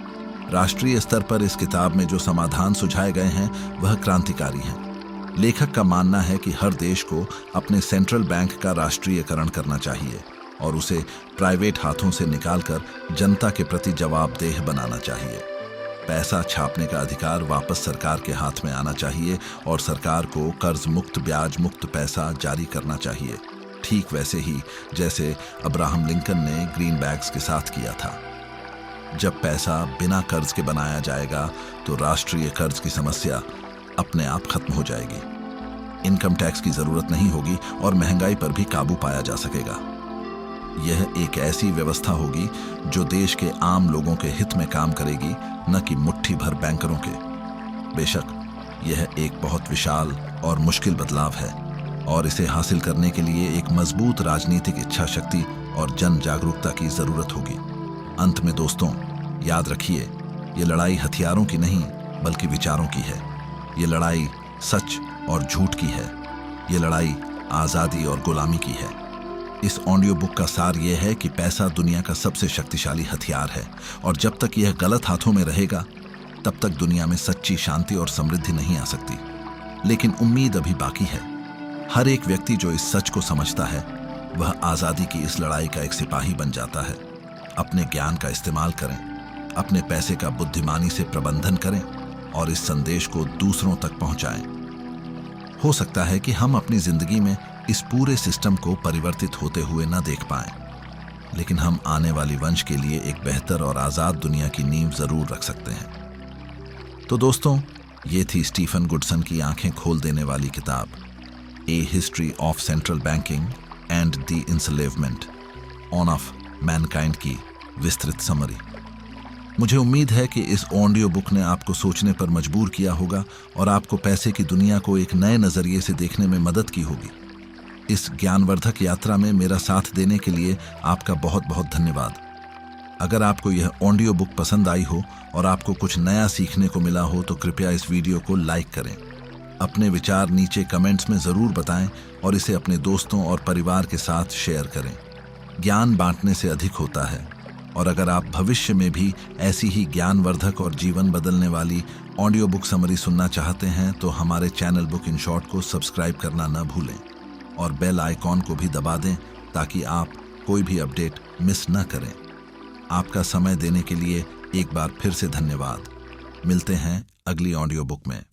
राष्ट्रीय स्तर पर इस किताब में जो समाधान सुझाए गए हैं वह क्रांतिकारी हैं। लेखक का मानना है कि हर देश को अपने सेंट्रल बैंक का राष्ट्रीयकरण करना चाहिए और उसे प्राइवेट हाथों से निकालकर जनता के प्रति जवाबदेह बनाना चाहिए। पैसा छापने का अधिकार वापस सरकार के हाथ में आना चाहिए और सरकार को कर्ज मुक्त, ब्याज मुक्त पैसा जारी करना चाहिए, ठीक वैसे ही जैसे अब्राहम लिंकन ने ग्रीनबैक्स के साथ किया था। जब पैसा बिना कर्ज के बनाया जाएगा तो राष्ट्रीय कर्ज की समस्या अपने आप खत्म हो जाएगी। इनकम टैक्स की जरूरत नहीं होगी और महंगाई पर भी काबू पाया जा सकेगा। यह एक ऐसी व्यवस्था होगी जो देश के आम लोगों के हित में काम करेगी, न कि मुट्ठी भर बैंकरों के। बेशक यह एक बहुत विशाल और मुश्किल बदलाव है और इसे हासिल करने के लिए एक मजबूत राजनीतिक इच्छा शक्ति और जन जागरूकता की जरूरत होगी। अंत में दोस्तों, याद रखिए, ये लड़ाई हथियारों की नहीं बल्कि विचारों की है। ये लड़ाई सच और झूठ की है। ये लड़ाई आज़ादी और गुलामी की है। इस ऑडियो बुक का सार यह है कि पैसा दुनिया का सबसे शक्तिशाली हथियार है और जब तक यह गलत हाथों में रहेगा तब तक दुनिया में सच्ची शांति और समृद्धि नहीं आ सकती। लेकिन उम्मीद अभी बाकी है। हर एक व्यक्ति जो इस सच को समझता है वह आज़ादी की इस लड़ाई का एक सिपाही बन जाता है। अपने ज्ञान का इस्तेमाल करें, अपने पैसे का बुद्धिमानी से प्रबंधन करें और इस संदेश को दूसरों तक पहुंचाएं। हो सकता है कि हम अपनी जिंदगी में इस पूरे सिस्टम को परिवर्तित होते हुए न देख पाएं, लेकिन हम आने वाली वंश के लिए एक बेहतर और आज़ाद दुनिया की नींव जरूर रख सकते हैं। तो दोस्तों, ये थी स्टीफन गुडसन की आंखें खोल देने वाली किताब, a history of central banking and the enslavement on of mankind की विस्तृत समरी। मुझे उम्मीद है कि इस ऑडियो बुक ने आपको सोचने पर मजबूर किया होगा और आपको पैसे की दुनिया को एक नए नज़रिए से देखने में मदद की होगी। इस ज्ञानवर्धक यात्रा में मेरा साथ देने के लिए आपका बहुत बहुत धन्यवाद। अगर आपको यह ऑडियो बुक पसंद आई हो और आपको कुछ नया सीखने को मिला हो तो कृपया इस वीडियो को लाइक करें। अपने विचार नीचे कमेंट्स में ज़रूर बताएं और इसे अपने दोस्तों और परिवार के साथ शेयर करें। ज्ञान बांटने से अधिक होता है और अगर आप भविष्य में भी ऐसी ही ज्ञानवर्धक और जीवन बदलने वाली ऑडियो बुक समरी सुनना चाहते हैं तो हमारे चैनल बुक इन शॉर्ट को सब्सक्राइब करना न भूलें। और बेल आइकॉन को भी दबा दें ताकि आप कोई भी अपडेट मिस न करें। आपका समय देने के लिए एक बार फिर से धन्यवाद। मिलते हैं अगली ऑडियो बुक में।